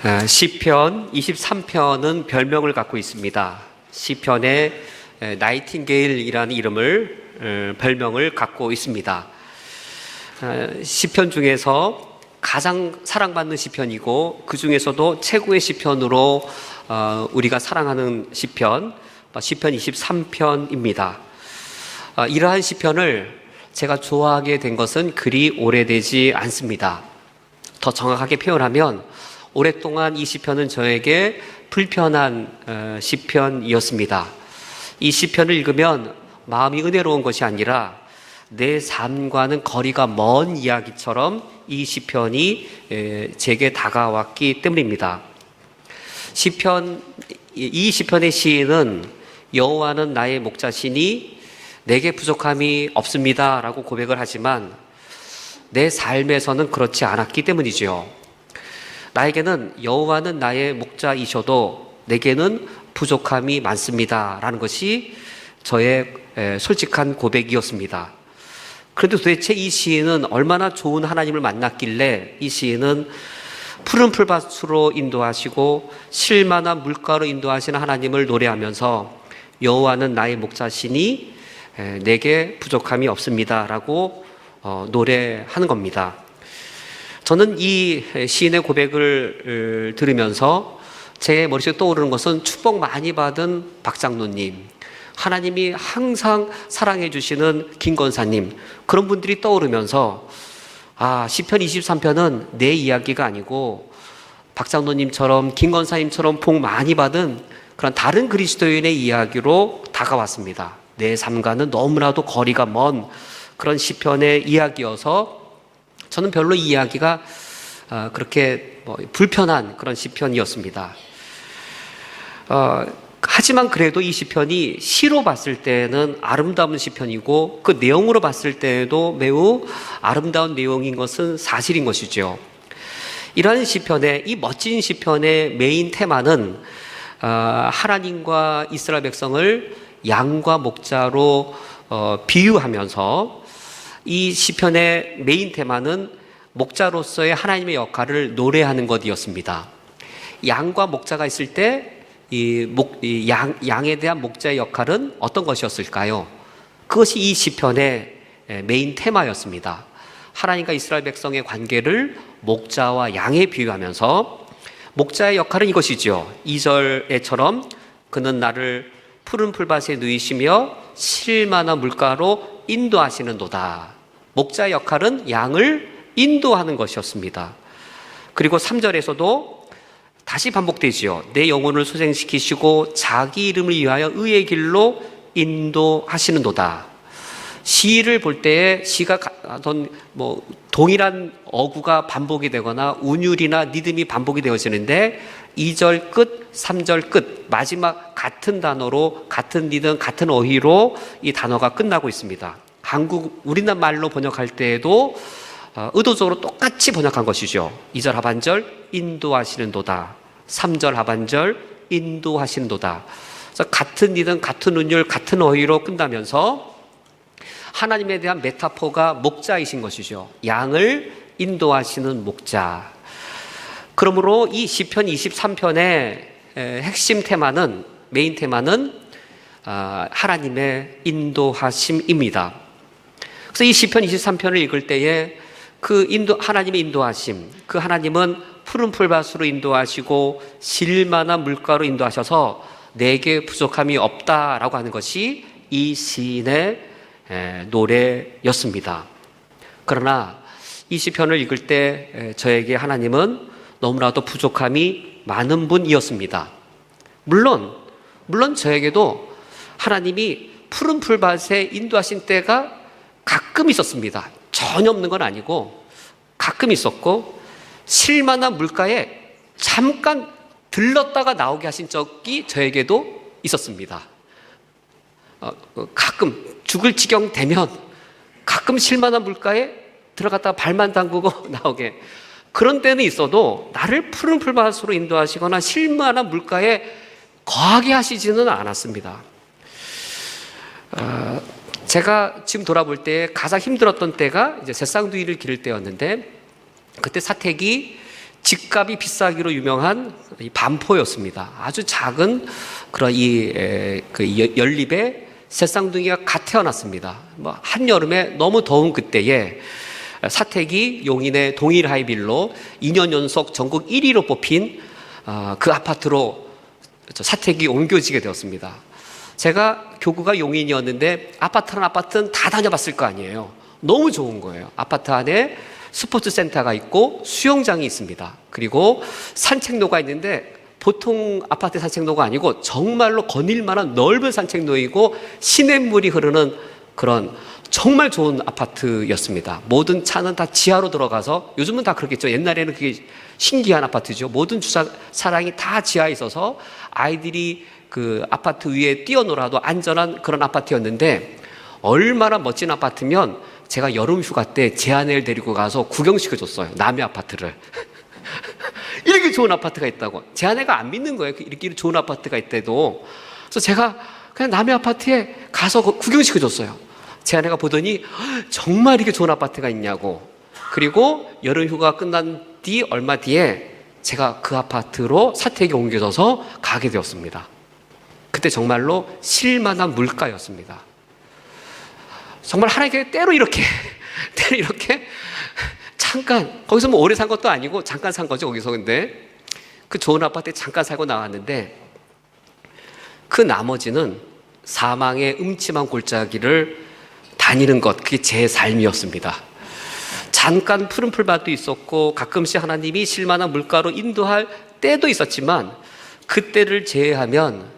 시편 23편은 별명을 갖고 있습니다. 시편에 나이팅게일이라는 이름을 별명을 갖고 있습니다. 시편 중에서 가장 사랑받는 시편이고 그 중에서도 최고의 시편으로 우리가 사랑하는 시편 23편입니다. 이러한 시편을 제가 좋아하게 된 것은 그리 오래되지 않습니다. 더 정확하게 표현하면 오랫동안 이 시편은 저에게 불편한 시편이었습니다. 이 시편을 읽으면 마음이 은혜로운 것이 아니라 내 삶과는 거리가 먼 이야기처럼 이 시편이 제게 다가왔기 때문입니다. 이 시편의 시인은 여호와는 나의 목자시니 내게 부족함이 없습니다 라고 고백을 하지만 내 삶에서는 그렇지 않았기 때문이죠. 나에게는 여호와는 나의 목자이셔도 내게는 부족함이 많습니다 라는 것이 저의 솔직한 고백이었습니다. 그런데 도대체 이 시인은 얼마나 좋은 하나님을 만났길래 이 시인은 푸른 풀밭으로 인도하시고 쉴만한 물가로 인도하시는 하나님을 노래하면서 여호와는 나의 목자시니 내게 부족함이 없습니다 라고 노래하는 겁니다. 저는 이 시인의 고백을 들으면서 제 머릿속에 떠오르는 것은 축복 많이 받은 박장로님, 하나님이 항상 사랑해 주시는 김권사님, 그런 분들이 떠오르면서 시편 23편은 내 이야기가 아니고 박장로님처럼 김권사님처럼 복 많이 받은 그런 다른 그리스도인의 이야기로 다가왔습니다. 내 삶과는 너무나도 거리가 먼 그런 시편의 이야기여서 저는 별로 이 이야기가 그렇게 불편한 그런 시편이었습니다. 하지만 그래도 이 시편이 시로 봤을 때는 아름다운 시편이고 그 내용으로 봤을 때도 매우 아름다운 내용인 것은 사실인 것이죠. 이러한 시편의, 이 멋진 시편의 메인 테마는 하나님과 이스라엘 백성을 양과 목자로 비유하면서 이 시편의 메인 테마는 목자로서의 하나님의 역할을 노래하는 것이었습니다. 양과 목자가 있을 때 양에 대한 목자의 역할은 어떤 것이었을까요? 그것이 이 시편의 메인 테마였습니다. 하나님과 이스라엘 백성의 관계를 목자와 양에 비유하면서 목자의 역할은 이것이죠. 2절에처럼 그는 나를 푸른 풀밭에 누이시며 쉴만한 물가로 인도하시는도다. 목자의 역할은 양을 인도하는 것이었습니다. 그리고 3절에서도 다시 반복되지요. 내 영혼을 소생시키시고 자기 이름을 위하여 의의 길로 인도하시는도다. 시를 볼 때에 시가 어떤 동일한 어구가 반복이 되거나 운율이나 리듬이 반복이 되어지는데 2절 끝, 3절 끝 마지막 같은 단어로 같은 리듬, 같은 어휘로 이 단어가 끝나고 있습니다. 우리나라 말로 번역할 때에도 의도적으로 똑같이 번역한 것이죠. 2절 하반절 인도하시는도다, 3절 하반절 인도하시는도다. 그래서 같은 리듬, 같은 운율, 같은 어휘로 끝나면서 하나님에 대한 메타포가 목자이신 것이죠. 양을 인도하시는 목자. 그러므로 이 시편 23편의 핵심 테마는, 메인 테마는 하나님의 인도하심입니다. 그래서 이 시편 23편을 읽을 때에 하나님의 인도하심, 그 하나님은 푸른 풀밭으로 인도하시고 쉴만한 물가로 인도하셔서 내게 부족함이 없다라고 하는 것이 이 시인의 노래였습니다. 그러나 이 시편을 읽을 때 저에게 하나님은 너무나도 부족함이 많은 분이었습니다. 물론 저에게도 하나님이 푸른 풀밭에 인도하신 때가 가끔 있었습니다. 전혀 없는 건 아니고 가끔 있었고 쉴만한 물가에 잠깐 들렀다가 나오게 하신 적이 저에게도 있었습니다. 가끔 죽을 지경 되면 가끔 쉴만한 물가에 들어갔다가 발만 담그고 나오게, 그런 때는 있어도 나를 푸른 풀밭으로 인도하시거나 쉴만한 물가에 거하게 하시지는 않았습니다. 제가 지금 돌아볼 때 가장 힘들었던 때가 이제 새쌍둥이를 기를 때였는데, 그때 사택이 집값이 비싸기로 유명한 이 반포였습니다. 아주 작은 그런 연립에 새 쌍둥이가 갓 태어났습니다. 한여름에 너무 더운 그때에 사택이 용인의 동일 하이빌로 2년 연속 전국 1위로 뽑힌 그 아파트로 사택이 옮겨지게 되었습니다. 제가 교구가 용인이었는데 아파트는 다 다녀봤을 거 아니에요. 너무 좋은 거예요. 아파트 안에 스포츠 센터가 있고 수영장이 있습니다. 그리고 산책로가 있는데 보통 아파트 산책로가 아니고 정말로 거닐만한 넓은 산책로이고 시냇물이 흐르는 그런 정말 좋은 아파트였습니다. 모든 차는 다 지하로 들어가서, 요즘은 다 그렇겠죠. 옛날에는 그게 신기한 아파트죠. 모든 주차 차량이 다 지하에 있어서 아이들이 그 아파트 위에 뛰어놀아도 안전한 그런 아파트였는데, 얼마나 멋진 아파트면 제가 여름 휴가 때 제 아내를 데리고 가서 구경시켜줬어요. 남의 아파트를. 이렇게 좋은 아파트가 있다고. 제 아내가 안 믿는 거예요. 이렇게 좋은 아파트가 있대도. 그래서 제가 그냥 남의 아파트에 가서 구경시켜줬어요. 제 아내가 보더니 정말 이렇게 좋은 아파트가 있냐고. 그리고 여름 휴가 끝난 뒤 얼마 뒤에 제가 그 아파트로 사택이 옮겨져서 가게 되었습니다. 그때 정말로 실만한 물가였습니다. 정말 하나님께 때로 이렇게 잠깐, 거기서 뭐 오래 산 것도 아니고 잠깐 산 거죠, 거기서. 근데 그 좋은 아파트에 잠깐 살고 나왔는데, 그 나머지는 사망의 음침한 골짜기를 다니는 것, 그게 제 삶이었습니다. 잠깐 푸른 풀밭도 있었고 가끔씩 하나님이 실만한 물가로 인도할 때도 있었지만, 그때를 제외하면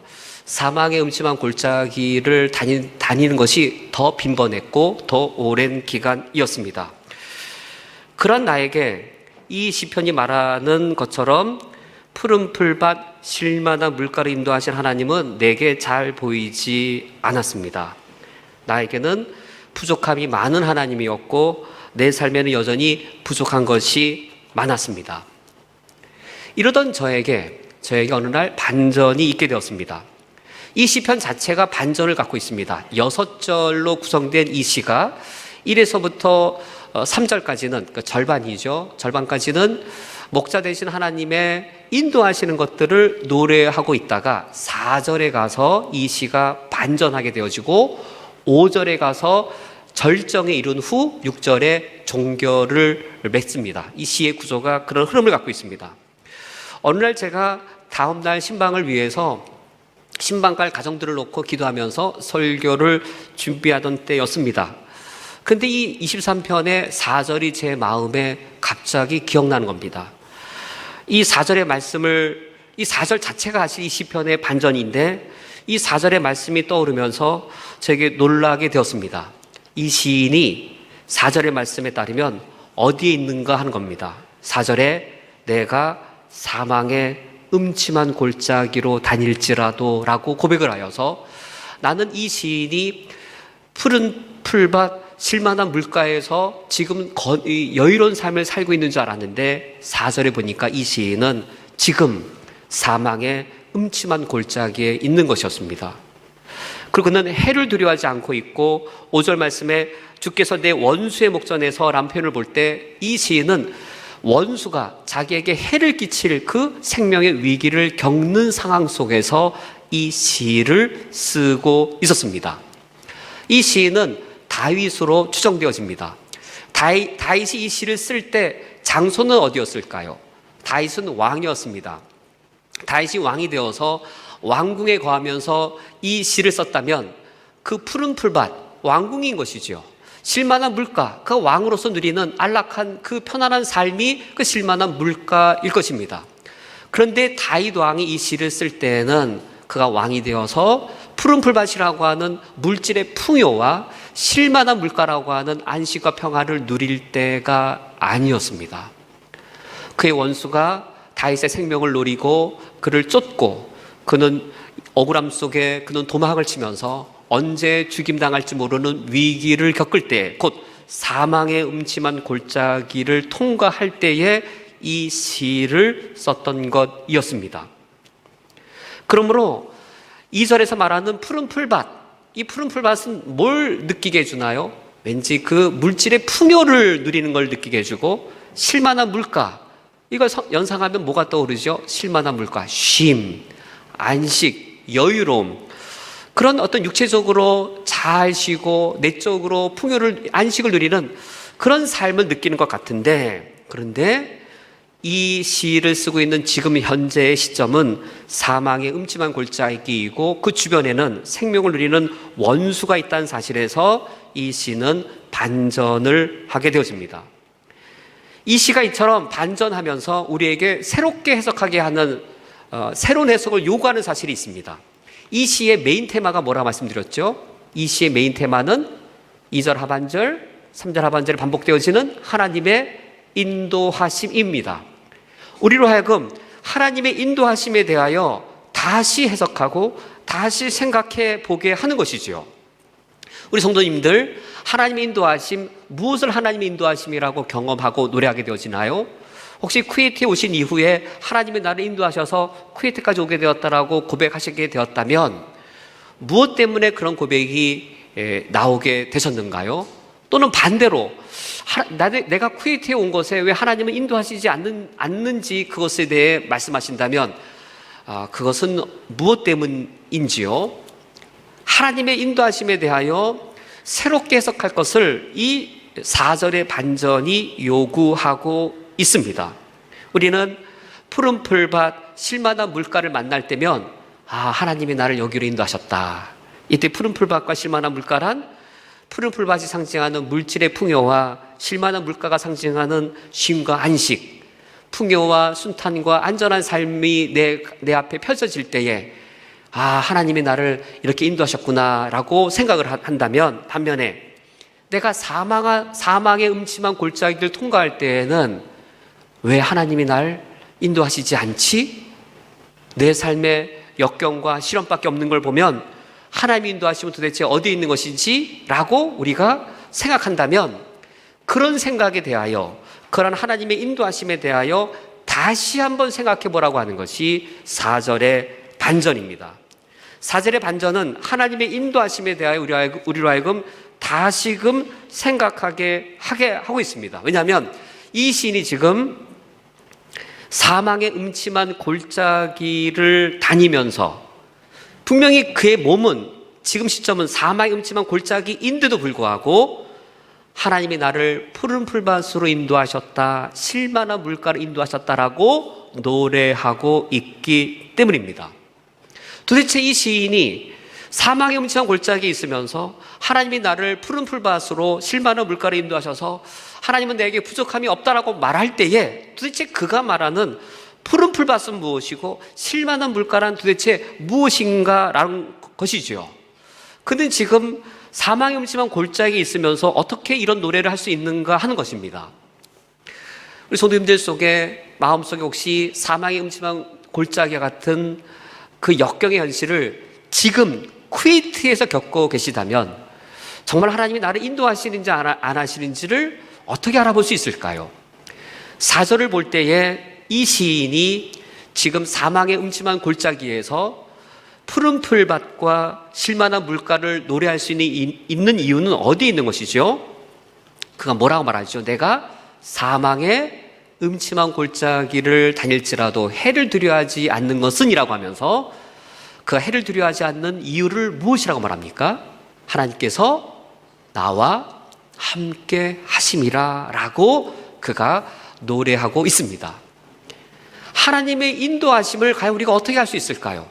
사망의 음침한 골짜기를 다니는 것이 더 빈번했고 더 오랜 기간이었습니다. 그런 나에게 이 시편이 말하는 것처럼 푸른 풀밭, 실만한 물가로 인도하신 하나님은 내게 잘 보이지 않았습니다. 나에게는 부족함이 많은 하나님이었고 내 삶에는 여전히 부족한 것이 많았습니다. 이러던 저에게 어느 날 반전이 있게 되었습니다. 이 시편 자체가 반전을 갖고 있습니다. 6절로 구성된 이 시가 1에서부터 3절까지는, 그러니까 절반이죠. 절반까지는 목자 되신 하나님의 인도하시는 것들을 노래하고 있다가 4절에 가서 이 시가 반전하게 되어지고 5절에 가서 절정에 이른 후 6절에 종결을 맺습니다. 이 시의 구조가 그런 흐름을 갖고 있습니다. 어느 날 제가 다음 날 신방을 위해서 신방갈 가정들을 놓고 기도하면서 설교를 준비하던 때였습니다. 근데 이 23편의 4절이 제 마음에 갑자기 기억나는 겁니다. 이 4절의 말씀을, 이 4절 자체가 사실 이 시편의 반전인데, 이 4절의 말씀이 떠오르면서 제게 놀라게 되었습니다. 이 시인이 4절의 말씀에 따르면 어디에 있는가 하는 겁니다. 4절에 내가 사망의 음침한 골짜기로 다닐지라도 라고 고백을 하여서, 나는 이 시인이 푸른 풀밭, 실만한 물가에서 지금 여유로운 삶을 살고 있는 줄 알았는데 4절에 보니까 이 시인은 지금 사망의 음침한 골짜기에 있는 것이었습니다. 그리고 그는 해를 두려워하지 않고 있고, 5절 말씀에 주께서 내 원수의 목전에서 라는 표현을 볼 때 이 시인은 원수가 자기에게 해를 끼칠 그 생명의 위기를 겪는 상황 속에서 이 시를 쓰고 있었습니다. 이 시인은 다윗으로 추정되어집니다. 다윗이 이 시를 쓸 때 장소는 어디였을까요? 다윗은 왕이었습니다. 다윗이 왕이 되어서 왕궁에 거하면서 이 시를 썼다면 그 푸른 풀밭, 왕궁인 것이죠. 실만한 물가, 그 왕으로서 누리는 안락한 그 편안한 삶이 그 실만한 물가일 것입니다. 그런데 다윗 왕이 이 시를 쓸 때는 그가 왕이 되어서 푸른 풀밭이라고 하는 물질의 풍요와 실만한 물가라고 하는 안식과 평화를 누릴 때가 아니었습니다. 그의 원수가 다윗의 생명을 노리고 그를 쫓고, 그는 억울함 속에 그는 도망을 치면서 언제 죽임당할지 모르는 위기를 겪을 때, 곧 사망의 음침한 골짜기를 통과할 때에 이 시를 썼던 것이었습니다. 그러므로 2절에서 말하는 푸른 풀밭, 이 푸른 풀밭은 뭘 느끼게 해주나요? 왠지 그 물질의 풍요를 누리는 걸 느끼게 해주고, 실만한 물가, 이걸 연상하면 뭐가 떠오르죠? 쉴만한 물가, 쉼, 안식, 여유로움. 그런 어떤 육체적으로 잘 쉬고 내적으로 풍요를, 안식을 누리는 그런 삶을 느끼는 것 같은데, 그런데 이 시를 쓰고 있는 지금 현재의 시점은 사망의 음침한 골짜기이고 그 주변에는 생명을 누리는 원수가 있다는 사실에서 이 시는 반전을 하게 되어집니다. 이 시가 이처럼 반전하면서 우리에게 새롭게 해석하게 하는 새로운 해석을 요구하는 사실이 있습니다. 이 시의 메인 테마가 뭐라 말씀드렸죠? 이 시의 메인 테마는 2절 하반절, 3절 하반절에 반복되어지는 하나님의 인도하심입니다. 우리로 하여금 하나님의 인도하심에 대하여 다시 해석하고 다시 생각해 보게 하는 것이지요. 우리 성도님들, 하나님의 인도하심, 무엇을 하나님의 인도하심이라고 경험하고 노래하게 되어지나요? 혹시 쿠웨이트에 오신 이후에 하나님의 나를 인도하셔서 쿠웨이트까지 오게 되었다라고 고백하시게 되었다면 무엇 때문에 그런 고백이 나오게 되셨는가요? 또는 반대로 내가 쿠웨이트에 온 것에 왜 하나님은 인도하시지 않는지 그것에 대해 말씀하신다면 그것은 무엇 때문인지요? 하나님의 인도하심에 대하여 새롭게 해석할 것을 이 4절의 반전이 요구하고 있습니다. 우리는 푸른 풀밭, 실만한 물가를 만날 때면 하나님이 나를 여기로 인도하셨다. 이때 푸른 풀밭과 실만한 물가란 푸른 풀밭이 상징하는 물질의 풍요와 실만한 물가가 상징하는 쉼과 안식, 풍요와 순탄과 안전한 삶이 내 앞에 펼쳐질 때에 하나님이 나를 이렇게 인도하셨구나 라고 생각을 한다면, 반면에 내가 사망의 음침한 골짜기를 통과할 때에는 왜 하나님이 날 인도하시지 않지? 내 삶의 역경과 시련밖에 없는 걸 보면 하나님이 인도하시면 도대체 어디에 있는 것인지 라고 우리가 생각한다면, 그런 생각에 대하여, 그런 하나님의 인도하심에 대하여 다시 한번 생각해 보라고 하는 것이 4절의 반전입니다. 4절의 반전은 하나님의 인도하심에 대하여 우리로 하여금 다시금 생각하게 하고 있습니다. 왜냐하면 이 시인이 지금 사망의 음침한 골짜기를 다니면서 분명히 그의 몸은 지금 시점은 사망의 음침한 골짜기인데도 불구하고 하나님이 나를 푸른 풀밭으로 인도하셨다, 실만한 물가로 인도하셨다라고 노래하고 있기 때문입니다. 도대체 이 시인이 사망의 음침한 골짜기에 있으면서 하나님이 나를 푸른 풀밭으로 실만한 물가로 인도하셔서 하나님은 내게 부족함이 없다라고 말할 때에 도대체 그가 말하는 푸른 풀밭은 무엇이고 실만한 물가란 도대체 무엇인가라는 것이죠. 그는 지금 사망의 음침한 골짜기에 있으면서 어떻게 이런 노래를 할 수 있는가 하는 것입니다. 우리 성도님들 속에 마음속에 혹시 사망의 음침한 골짜기와 같은 그 역경의 현실을 지금 쿠웨이트에서 겪고 계시다면 정말 하나님이 나를 인도하시는지 안 하시는지를 어떻게 알아볼 수 있을까요? 4절을 볼 때에 이 시인이 지금 사망의 음침한 골짜기에서 푸른 풀밭과 실만한 물가를 노래할 수 있는 이유는 어디에 있는 것이죠? 그가 뭐라고 말하죠? 내가 사망의 음침한 골짜기를 다닐지라도 해를 두려워하지 않는 것은 이라고 하면서 그가 해를 두려워하지 않는 이유를 무엇이라고 말합니까? 하나님께서 나와 함께 하심이라 라고 그가 노래하고 있습니다. 하나님의 인도하심을 과연 우리가 어떻게 알 수 있을까요?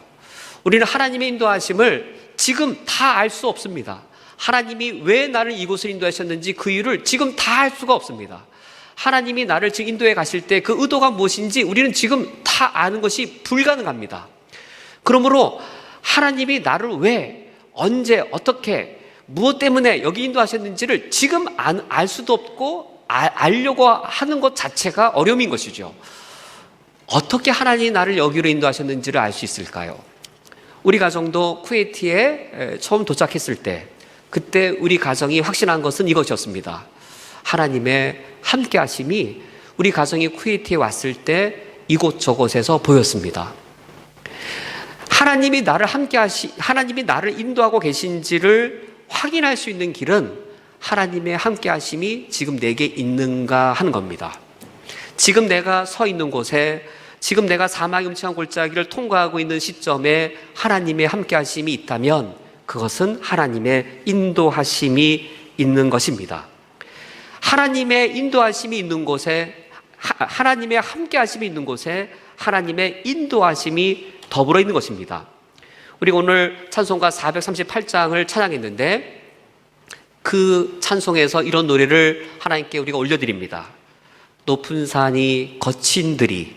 우리는 하나님의 인도하심을 지금 다 알 수 없습니다. 하나님이 왜 나를 이곳을 인도하셨는지 그 이유를 지금 다 알 수가 없습니다. 하나님이 나를 지금 인도해 가실 때 그 의도가 무엇인지 우리는 지금 다 아는 것이 불가능합니다. 그러므로 하나님이 나를 왜, 언제, 어떻게, 무엇 때문에 여기 인도하셨는지를 지금 알 수도 없고 알려고 하는 것 자체가 어려움인 것이죠. 어떻게 하나님이 나를 여기로 인도하셨는지를 알 수 있을까요? 우리 가정도 쿠웨이트에 처음 도착했을 때 그때 우리 가정이 확신한 것은 이것이었습니다. 하나님의 함께 하심이 우리 가정이 쿠웨이트에 왔을 때 이곳저곳에서 보였습니다. 하나님이 나를 인도하고 계신지를 확인할 수 있는 길은 하나님의 함께 하심이 지금 내게 있는가 하는 겁니다. 지금 내가 서 있는 곳에, 지금 내가 사망의 음침한 골짜기를 통과하고 있는 시점에 하나님의 함께 하심이 있다면 그것은 하나님의 인도하심이 있는 것입니다. 하나님의 인도하심이 있는 곳에, 하나님의 함께 하심이 있는 곳에 하나님의 인도하심이 더불어 있는 것입니다. 우리 오늘 찬송가 438장을 찬양했는데 그 찬송에서 이런 노래를 하나님께 우리가 올려드립니다. 높은 산이 거친 들이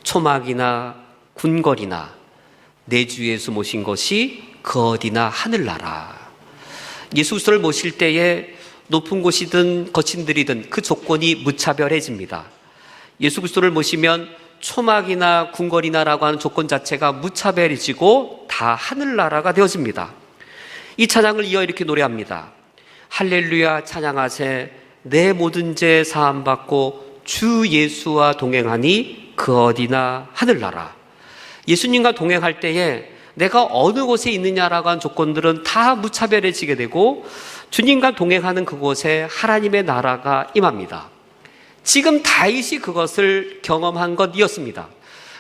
초막이나 궁궐이나 내 주 예수 모신 것이 그 어디나 하늘나라. 예수 그리스도를 모실 때에 높은 곳이든 거친 들이든 그 조건이 무차별해집니다. 예수 그리스도를 모시면 초막이나 궁궐이나라고 하는 조건 자체가 무차별해지고 다 하늘나라가 되어집니다. 이 찬양을 이어 이렇게 노래합니다. 할렐루야 찬양하세 내 모든 죄 사함 받고 주 예수와 동행하니 그 어디나 하늘나라. 예수님과 동행할 때에 내가 어느 곳에 있느냐라고 하는 조건들은 다 무차별해지게 되고 주님과 동행하는 그곳에 하나님의 나라가 임합니다. 지금 다윗이 그것을 경험한 것이었습니다.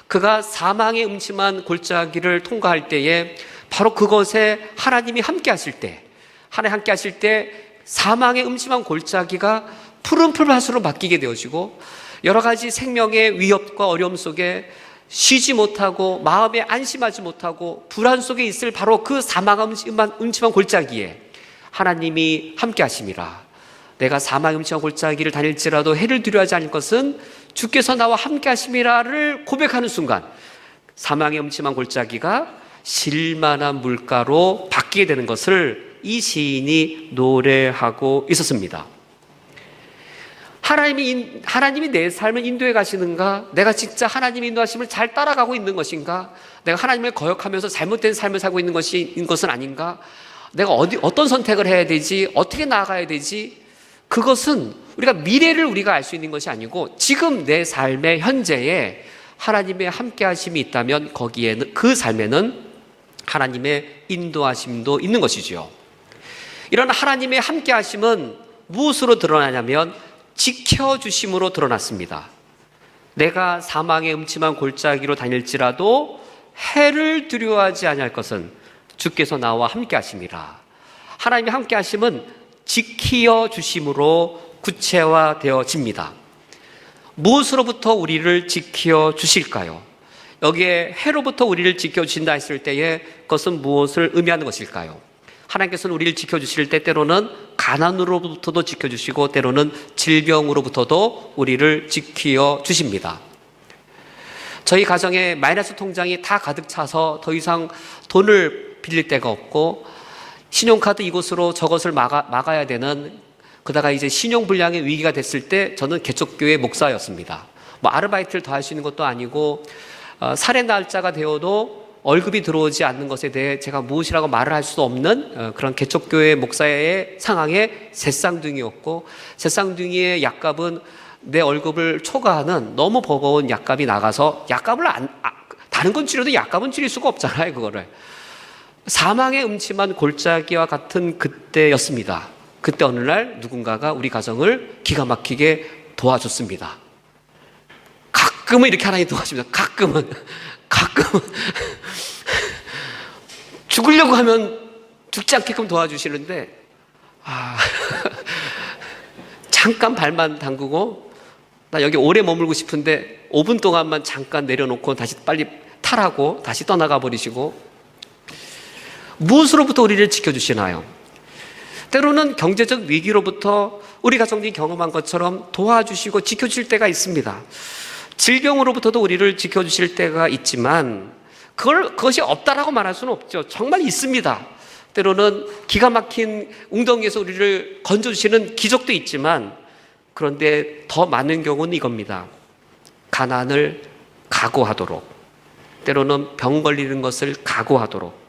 그가 사망의 음침한 골짜기를 통과할 때에 바로 그것에 하나님이 함께 하실 때, 하나님 함께 하실 때 사망의 음침한 골짜기가 푸른 풀밭으로 바뀌게 되어지고 여러 가지 생명의 위협과 어려움 속에 쉬지 못하고 마음에 안심하지 못하고 불안 속에 있을 바로 그 사망의 음침한 골짜기에 하나님이 함께 하심이라. 내가 사망의 음침한 골짜기를 다닐지라도 해를 두려워하지 않을 것은 주께서 나와 함께 하심이라를 고백하는 순간 사망의 음침한 골짜기가 실만한 물가로 바뀌게 되는 것을 이 시인이 노래하고 있었습니다. 하나님이 내 삶을 인도해 가시는가? 내가 진짜 하나님의 인도하심을 잘 따라가고 있는 것인가? 내가 하나님을 거역하면서 잘못된 삶을 살고 있는 것은 아닌가? 내가 어떤 선택을 해야 되지? 어떻게 나아가야 되지? 그것은 우리가 미래를 우리가 알 수 있는 것이 아니고 지금 내 삶의 현재에 하나님의 함께 하심이 있다면 거기에는, 그 삶에는 하나님의 인도하심도 있는 것이지요. 이런 하나님의 함께 하심은 무엇으로 드러나냐면 지켜주심으로 드러났습니다. 내가 사망의 음침한 골짜기로 다닐지라도 해를 두려워하지 아니할 것은 주께서 나와 함께 하심이라. 하나님의 함께 하심은 지키어 주심으로 구체화되어집니다. 무엇으로부터 우리를 지키어 주실까요? 여기에 해로부터 우리를 지켜 주신다 했을 때에 그것은 무엇을 의미하는 것일까요? 하나님께서는 우리를 지켜주실 때 때로는 가난으로부터도 지켜주시고 때로는 질병으로부터도 우리를 지켜 주십니다. 저희 가정에 마이너스 통장이 다 가득 차서 더 이상 돈을 빌릴 데가 없고 신용카드 이곳으로 저것을 막아야 되는, 그다가 이제 신용불량의 위기가 됐을 때 저는 개척교회 목사였습니다. 아르바이트를 더 할 수 있는 것도 아니고 살해 날짜가 되어도 월급이 들어오지 않는 것에 대해 제가 무엇이라고 말을 할 수 없는 그런 개척교회 목사의 상황에 새쌍둥이였고, 새쌍둥이의 약값은 내 월급을 초과하는 너무 버거운 약값이 나가서 약값을 다른 건 줄여도 약값은 줄일 수가 없잖아요. 그거를 사망의 음침한 골짜기와 같은 그때였습니다. 그때 어느 날 누군가가 우리 가정을 기가 막히게 도와줬습니다. 가끔은 이렇게 하나님 도와줍니다. 가끔은 죽으려고 하면 죽지 않게끔 도와주시는데 잠깐 발만 담그고 나 여기 오래 머물고 싶은데 5분 동안만 잠깐 내려놓고 다시 빨리 타라고 다시 떠나가 버리시고, 무엇으로부터 우리를 지켜주시나요? 때로는 경제적 위기로부터 우리 가정들이 경험한 것처럼 도와주시고 지켜주실 때가 있습니다. 질병으로부터도 우리를 지켜주실 때가 있지만 그것이 없다라고 말할 수는 없죠. 정말 있습니다. 때로는 기가 막힌 웅덩이에서 우리를 건져주시는 기적도 있지만, 그런데 더 많은 경우는 이겁니다. 가난을 각오하도록, 때로는 병 걸리는 것을 각오하도록,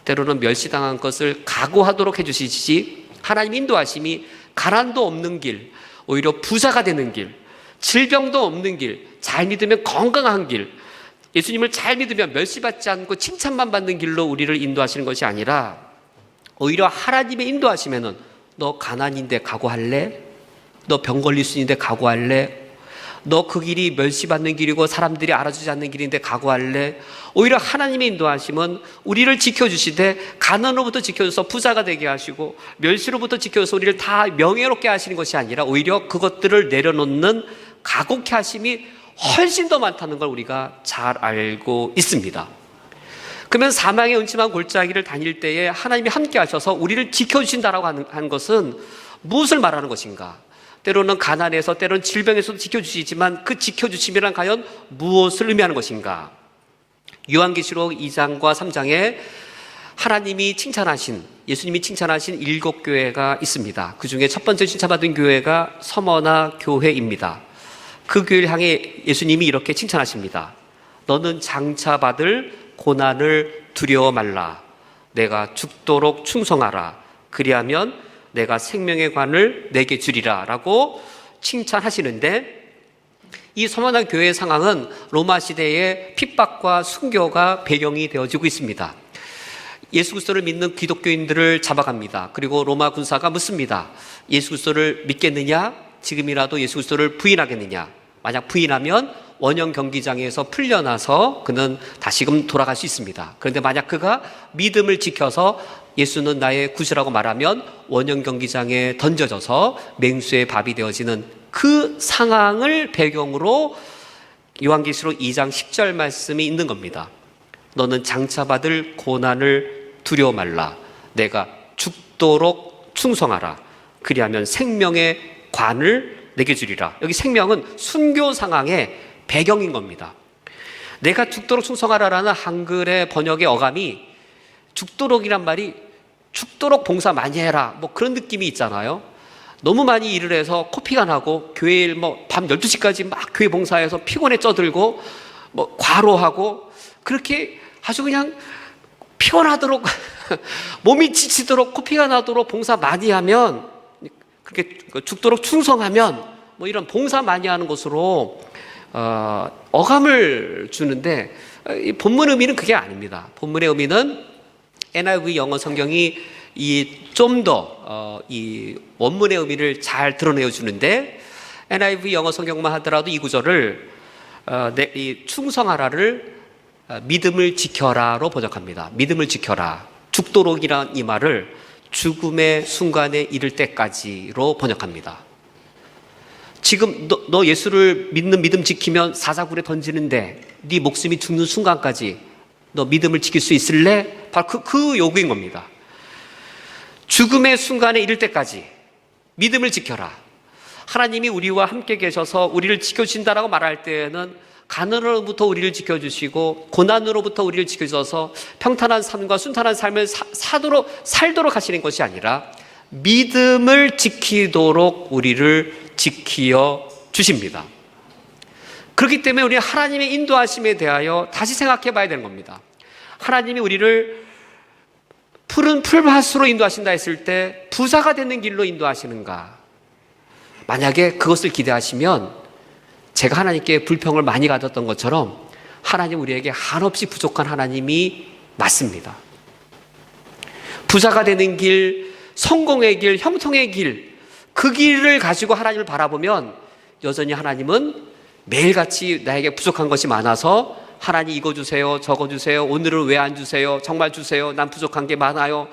때로는 멸시당한 것을 각오하도록 해주시지, 하나님 인도하심이 가난도 없는 길, 오히려 부자가 되는 길, 질병도 없는 길, 잘 믿으면 건강한 길, 예수님을 잘 믿으면 멸시받지 않고 칭찬만 받는 길로 우리를 인도하시는 것이 아니라 오히려 하나님의 인도하시면은 너 가난인데 각오할래? 너 병 걸릴 수 있는데 각오할래? 너 그 길이 멸시받는 길이고 사람들이 알아주지 않는 길인데 각오할래? 오히려 하나님의 인도하심은 우리를 지켜주시되 가난으로부터 지켜줘서 부자가 되게 하시고 멸시로부터 지켜줘서 우리를 다 명예롭게 하시는 것이 아니라 오히려 그것들을 내려놓는 가곡케 하심이 훨씬 더 많다는 걸 우리가 잘 알고 있습니다. 그러면 사망의 음침한 골짜기를 다닐 때에 하나님이 함께 하셔서 우리를 지켜주신다라고 하는 것은 무엇을 말하는 것인가? 때로는 가난에서 때로는 질병에서도 지켜주시지만 그 지켜주심이란 과연 무엇을 의미하는 것인가? 요한계시록 2장과 3장에 하나님이 칭찬하신, 예수님이 칭찬하신 7교회가 있습니다. 그 중에 첫 번째 칭찬받은 교회가 서머나 교회입니다. 그 교회를 향해 예수님이 이렇게 칭찬하십니다. 너는 장차 받을 고난을 두려워 말라. 내가 죽도록 충성하라. 그리하면 내가 생명의 관을 내게 주리라 라고 칭찬하시는데, 이 서머나 교회의 상황은 로마 시대의 핍박과 순교가 배경이 되어지고 있습니다. 예수 그리스도를 믿는 기독교인들을 잡아갑니다. 그리고 로마 군사가 묻습니다. 예수 그리스도를 믿겠느냐? 지금이라도 예수 그리스도를 부인하겠느냐? 만약 부인하면 원형 경기장에서 풀려나서 그는 다시금 돌아갈 수 있습니다. 그런데 만약 그가 믿음을 지켜서 예수는 나의 구주라고 말하면 원형 경기장에 던져져서 맹수의 밥이 되어지는 그 상황을 배경으로 요한계시록 2장 10절 말씀이 있는 겁니다. 너는 장차 받을 고난을 두려워 말라. 내가 죽도록 충성하라. 그리하면 생명의 관을 내게 주리라. 여기 생명은 순교 상황의 배경인 겁니다. 내가 죽도록 충성하라라는 한글의 번역의 어감이, 죽도록이란 말이 죽도록 봉사 많이 해라 뭐 그런 느낌이 있잖아요. 너무 많이 일을 해서 코피가 나고 교회에 밤 12시까지 막 교회 봉사해서 피곤에 쪄들고 과로하고 그렇게 아주 그냥 피곤하도록 몸이 지치도록 코피가 나도록 봉사 많이 하면, 그렇게 죽도록 충성하면 이런 봉사 많이 하는 것으로 어감을 주는데, 이 본문 의미는 그게 아닙니다. 본문의 의미는 NIV 영어 성경이 좀 더 이 원문의 의미를 잘 드러내어 주는데, NIV 영어 성경만 하더라도 이 구절을 이 충성하라를 믿음을 지켜라로 번역합니다. 믿음을 지켜라. 죽도록이란 이 말을 죽음의 순간에 이를 때까지로 번역합니다. 지금 너 예수를 믿는 믿음 지키면 사자굴에 던지는데 네 목숨이 죽는 순간까지 너 믿음을 지킬 수 있을래? 바로 그 요구인 겁니다. 죽음의 순간에 이를 때까지 믿음을 지켜라. 하나님이 우리와 함께 계셔서 우리를 지켜주신다라고 말할 때에는 가난으로부터 우리를 지켜주시고 고난으로부터 우리를 지켜주셔서 평탄한 삶과 순탄한 삶을 살도록 하시는 것이 아니라 믿음을 지키도록 우리를 지키어 주십니다. 그렇기 때문에 우리 하나님의 인도하심에 대하여 다시 생각해 봐야 되는 겁니다. 하나님이 우리를 푸른 풀밭으로 인도하신다 했을 때 부자가 되는 길로 인도하시는가? 만약에 그것을 기대하시면 제가 하나님께 불평을 많이 가졌던 것처럼 하나님 우리에게 한없이 부족한 하나님이 맞습니다. 부자가 되는 길, 성공의 길, 형통의 길, 그 길을 가지고 하나님을 바라보면 여전히 하나님은 매일같이 나에게 부족한 것이 많아서 하나님 이거 주세요, 저거 주세요, 오늘은 왜 안 주세요, 정말 주세요, 난 부족한 게 많아요,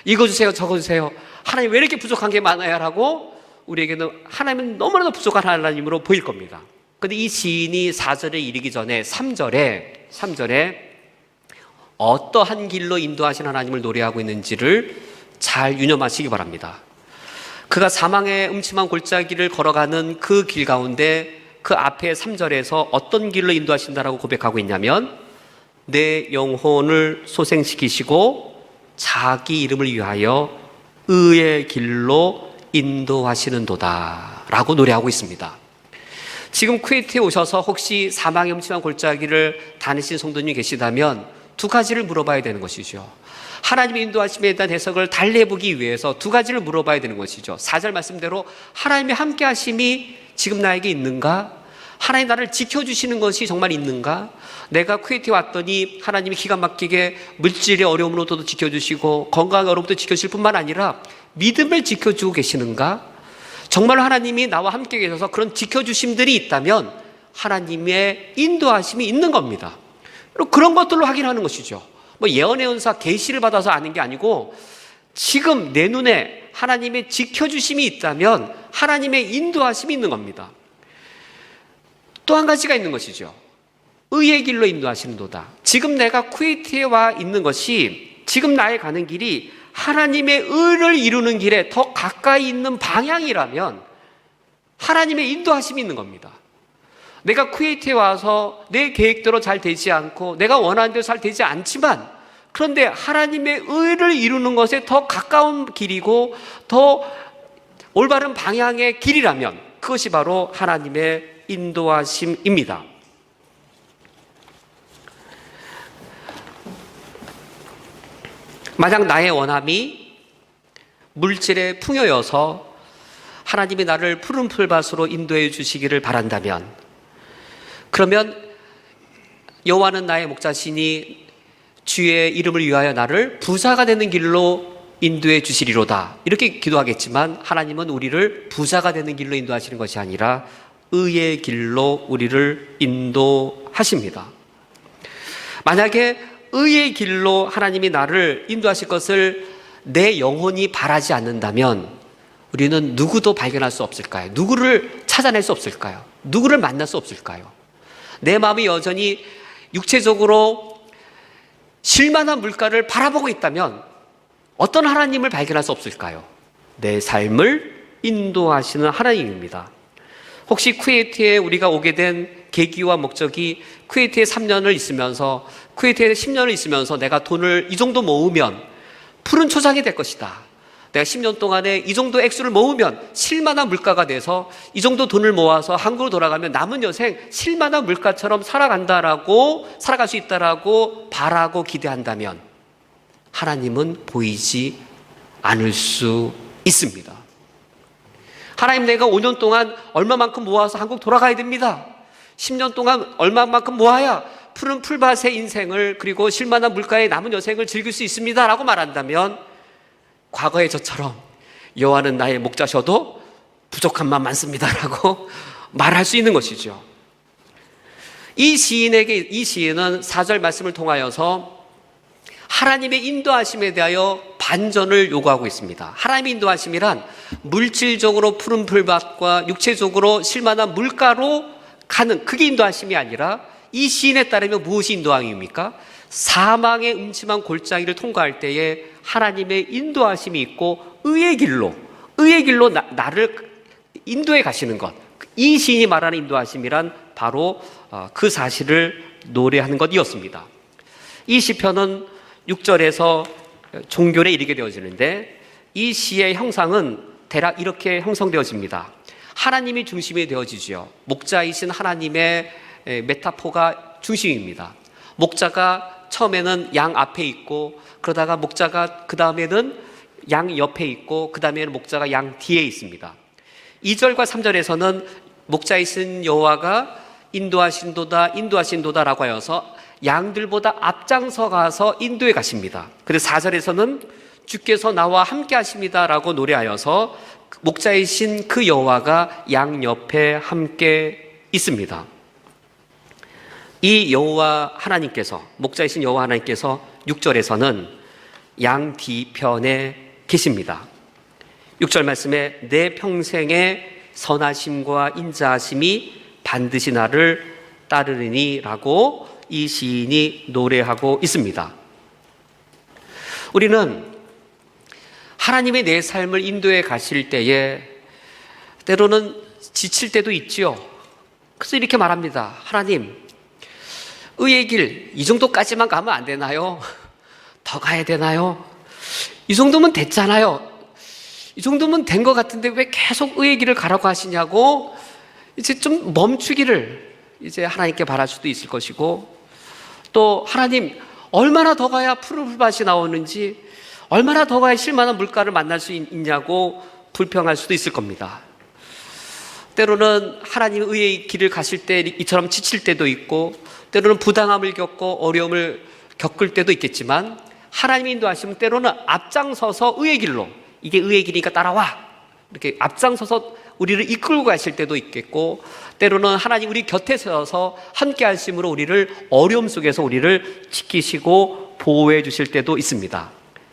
이거 주세요, 저거 주세요, 하나님 왜 이렇게 부족한 게 많아요? 라고 우리에게는 하나님은 너무나도 부족한 하나님으로 보일 겁니다. 그런데 이 시인이 4절에 이르기 전에 3절에 어떠한 길로 인도하신 하나님을 노래하고 있는지를 잘 유념하시기 바랍니다. 그가 사망의 음침한 골짜기를 걸어가는 그 길 가운데 그 앞에 3절에서 어떤 길로 인도하신다라고 고백하고 있냐면, 내 영혼을 소생시키시고 자기 이름을 위하여 의의 길로 인도하시는도다 라고 노래하고 있습니다. 지금 쿠웨이트에 오셔서 혹시 사망의 음침한 골짜기를 다니신 성도님이 계시다면 두 가지를 물어봐야 되는 것이죠. 하나님의 인도하심에 대한 해석을 달리 해보기 위해서 두 가지를 물어봐야 되는 것이죠. 4절 말씀대로 하나님의 함께 하심이 지금 나에게 있는가? 하나님 나를 지켜주시는 것이 정말 있는가? 내가 쿠웨이트에 왔더니 하나님이 기가 막히게 물질의 어려움으로부터 지켜주시고 건강의 어려움부터 지켜주실 뿐만 아니라 믿음을 지켜주고 계시는가? 정말 하나님이 나와 함께 계셔서 그런 지켜주심들이 있다면 하나님의 인도하심이 있는 겁니다. 그런 것들로 확인하는 것이죠. 뭐 예언의 은사, 계시를 받아서 아는 게 아니고 지금 내 눈에 하나님의 지켜주심이 있다면 하나님의 인도하심이 있는 겁니다. 또 한 가지가 있는 것이죠. 의의 길로 인도하시는도다. 지금 내가 쿠웨이트에 와 있는 것이, 지금 나의 가는 길이 하나님의 의를 이루는 길에 더 가까이 있는 방향이라면 하나님의 인도하심이 있는 겁니다. 내가 쿠웨이트에 와서 내 계획대로 잘 되지 않고 내가 원하는 대로 잘 되지 않지만, 그런데 하나님의 의를 이루는 것에 더 가까운 길이고 더 올바른 방향의 길이라면 그것이 바로 하나님의 인도하심입니다. 만약 나의 원함이 물질의 풍요여서 하나님이 나를 푸른 풀밭으로 인도해 주시기를 바란다면, 그러면 여호와는 나의 목자시니 주의 이름을 위하여 나를 부자가 되는 길로 인도해 주시리로다, 이렇게 기도하겠지만 하나님은 우리를 부자가 되는 길로 인도하시는 것이 아니라 의의 길로 우리를 인도하십니다. 만약에 의의 길로 하나님이 나를 인도하실 것을 내 영혼이 바라지 않는다면 우리는 누구도 발견할 수 없을까요? 누구를 찾아낼 수 없을까요? 누구를 만날 수 없을까요? 내 마음이 여전히 육체적으로 실만한 물가를 바라보고 있다면 어떤 하나님을 발견할 수 없을까요? 내 삶을 인도하시는 하나님입니다. 혹시 쿠웨이트에 우리가 오게 된 계기와 목적이 쿠웨이트에 3년을 있으면서, 쿠웨이트에 10년을 있으면서 내가 돈을 이 정도 모으면 푸른 초장이 될 것이다, 내가 10년 동안에 이 정도 액수를 모으면 실만한 물가가 돼서 이 정도 돈을 모아서 한국으로 돌아가면 남은 여생 실만한 물가처럼 살아갈 수 있다라고 바라고 기대한다면 하나님은 보이지 않을 수 있습니다. 하나님, 내가 5년 동안 얼마만큼 모아서 한국 돌아가야 됩니다. 10년 동안 얼마만큼 모아야 푸른 풀밭의 인생을, 그리고 실만한 물가의 남은 여생을 즐길 수 있습니다 라고 말한다면 과거의 저처럼 여호와는 나의 목자셔도 부족함만 많습니다 라고 말할 수 있는 것이죠. 이 시인은 4절 말씀을 통하여서 하나님의 인도하심에 대하여 반전을 요구하고 있습니다. 하나님의 인도하심이란 물질적으로 푸른 풀밭과 육체적으로 실만한 물가로 가는, 그게 인도하심이 아니라 이 시인에 따르면 무엇이 인도함입니까? 사망의 음침한 골짜기를 통과할 때에 하나님의 인도하심이 있고 의의 길로 나를 인도해 가시는 것, 이 시인이 말하는 인도하심이란 바로 그 사실을 노래하는 것이었습니다. 이 시편은 6절에서 종결에 이르게 되어지는데, 이 시의 형상은 대략 이렇게 형성되어집니다. 하나님이 중심이 되어지죠. 목자이신 하나님의 메타포가 중심입니다. 목자가 처음에는 양 앞에 있고, 그러다가 목자가 그 다음에는 양 옆에 있고, 그 다음에는 목자가 양 뒤에 있습니다. 2절과 3절에서는 목자이신 여호와가 인도하신도다 라고 하여서 양들보다 앞장서 가서 인도해 가십니다. 그래서 4절에서는 주께서 나와 함께 하십니다 라고 노래하여서 목자이신 그 여호와가 양 옆에 함께 있습니다. 이 여호와 하나님께서, 목자이신 여호와 하나님께서 6절에서는 양 뒤편에 계십니다. 6절 말씀에 내 평생의 선하심과 인자하심이 반드시 나를 따르리니 라고 이 시인이 노래하고 있습니다. 우리는 하나님의 내 삶을 인도해 가실 때에 때로는 지칠 때도 있지요. 그래서 이렇게 말합니다. 하나님, 의의 길 이 정도까지만 가면 안 되나요? 더 가야 되나요? 이 정도면 됐잖아요. 이 정도면 된 것 같은데 왜 계속 의의 길을 가라고 하시냐고 이제 좀 멈추기를 이제 하나님께 바랄 수도 있을 것이고, 또 하나님, 얼마나 더 가야 푸른 풀밭이 나오는지, 얼마나 더 가야 실만한 물가를 만날 수 있냐고 불평할 수도 있을 겁니다. 때로는 하나님 의의 길을 가실 때 이처럼 지칠 때도 있고, 때로는 부당함을 겪고 어려움을 겪을 때도 있겠지만, 하나님의 인도하시면 때로는 앞장서서 의의 길로, 이게 의의 길이니까 따라와, 이렇게 앞장서서 우리를 이끌고 가실 때도 있겠고, 때로는 하나님 우리 곁에 서서 함께 하심으로 우리를 어려움 속에서 우리를 지키시고 보호해 주실 때도 있습니다.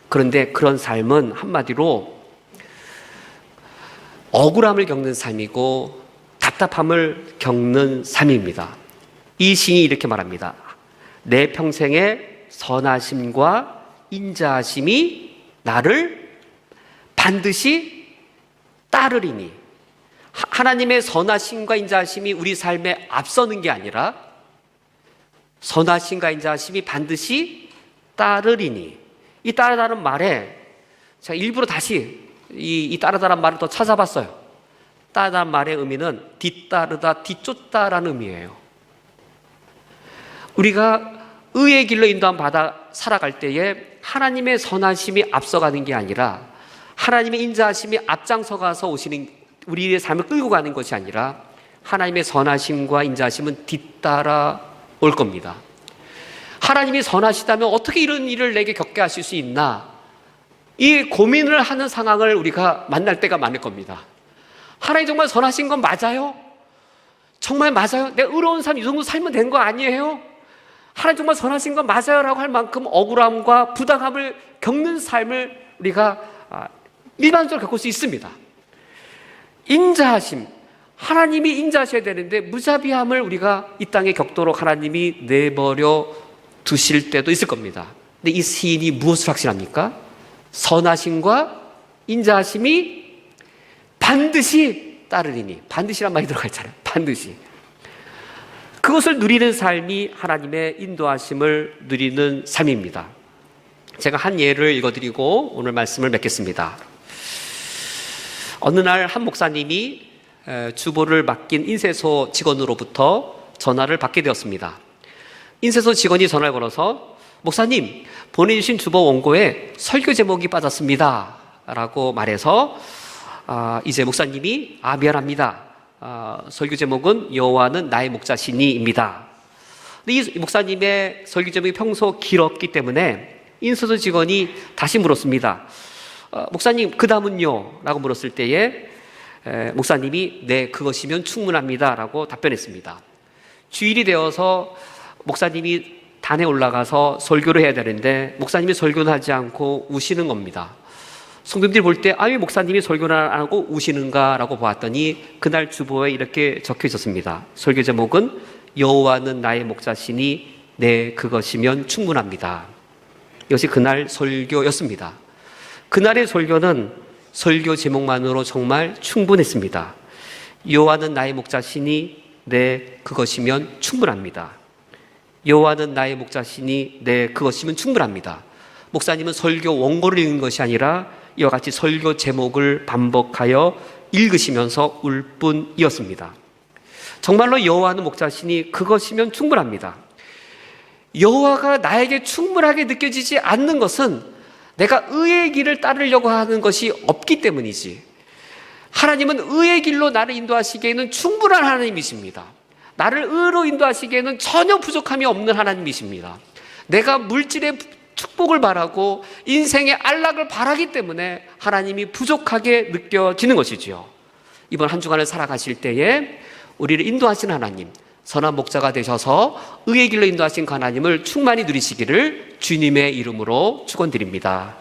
그런데 그런 삶은 한마디로 억울함을 겪는 삶이고 답답함을 겪는 삶입니다. 이 시인이 이렇게 말합니다. 내 평생의 선하심과 인자하심이 나를 반드시 따르리니, 하나님의 선하심과 인자하심이 우리 삶에 앞서는 게 아니라 선하심과 인자하심이 반드시 따르리니, 이 따르다는 말에 제가 일부러 다시 이 따르다란 말을 더 찾아봤어요. 따르다는 말의 의미는 뒤따르다, 뒤쫓다라는 의미예요. 우리가 의의 길로 인도함 받아 살아갈 때에 하나님의 선하심이 앞서가는 게 아니라 하나님의 인자하심이 앞장서가서 오시는, 우리의 삶을 끌고 가는 것이 아니라 하나님의 선하심과 인자하심은 뒤따라 올 겁니다. 하나님이 선하시다면 어떻게 이런 일을 내게 겪게 하실 수 있나, 이 고민을 하는 상황을 우리가 만날 때가 많을 겁니다. 하나님 정말 선하신 건 맞아요? 정말 맞아요? 내가 의로운 삶 이 정도 살면 된 거 아니에요? 하나님 정말 선하신 건 맞아요? 라고 할 만큼 억울함과 부당함을 겪는 삶을 우리가 일반적으로 겪을 수 있습니다. 인자하심, 하나님이 인자하셔야 되는데 무자비함을 우리가 이 땅에 겪도록 하나님이 내버려 두실 때도 있을 겁니다. 근데 이 시인이 무엇을 확신합니까? 선하심과 인자하심이 반드시 따르리니, 반드시란 말이 들어가 있잖아요. 반드시. 그것을 누리는 삶이 하나님의 인도하심을 누리는 삶입니다. 제가 한 예를 읽어드리고 오늘 말씀을 맺겠습니다. 어느 날 한 목사님이 주보를 맡긴 인쇄소 직원으로부터 전화를 받게 되었습니다. 인쇄소 직원이 전화를 걸어서 목사님, 보내주신 주보 원고에 설교 제목이 빠졌습니다 라고 말해서 이제 목사님이 미안합니다. 설교 제목은 여호와는 나의 목자시니입니다. 근데 이 목사님의 설교 제목이 평소 길었기 때문에 인쇄소 직원이 다시 물었습니다. 목사님, 그 다음은요? 라고 물었을 때에 목사님이 네, 그것이면 충분합니다 라고 답변했습니다. 주일이 되어서 목사님이 단에 올라가서 설교를 해야 되는데 목사님이 설교는 하지 않고 우시는 겁니다. 성도님들이 볼 때 왜 목사님이 설교를 안 하고 우시는가 라고 보았더니 그날 주보에 이렇게 적혀 있었습니다. 설교 제목은 여호와는 나의 목자시니 네, 그것이면 충분합니다. 이것이 그날 설교였습니다. 그날의 설교는 설교 제목만으로 정말 충분했습니다. 여호와는 나의 목자시니 네, 그것이면 충분합니다. 여호와는 나의 목자시니 네, 그것이면 충분합니다. 목사님은 설교 원고를 읽는 것이 아니라 이와 같이 설교 제목을 반복하여 읽으시면서 울 뿐이었습니다. 정말로 여호와는 목자시니 그것이면 충분합니다. 여호와가 나에게 충분하게 느껴지지 않는 것은 내가 의의 길을 따르려고 하는 것이 없기 때문이지, 하나님은 의의 길로 나를 인도하시기에는 충분한 하나님이십니다. 나를 의로 인도하시기에는 전혀 부족함이 없는 하나님이십니다. 내가 물질의 축복을 바라고 인생의 안락을 바라기 때문에 하나님이 부족하게 느껴지는 것이지요. 이번 한 주간을 살아가실 때에 우리를 인도하신 하나님, 선한 목자가 되셔서 의의 길로 인도하신 그 하나님을 충만히 누리시기를 주님의 이름으로 축원드립니다.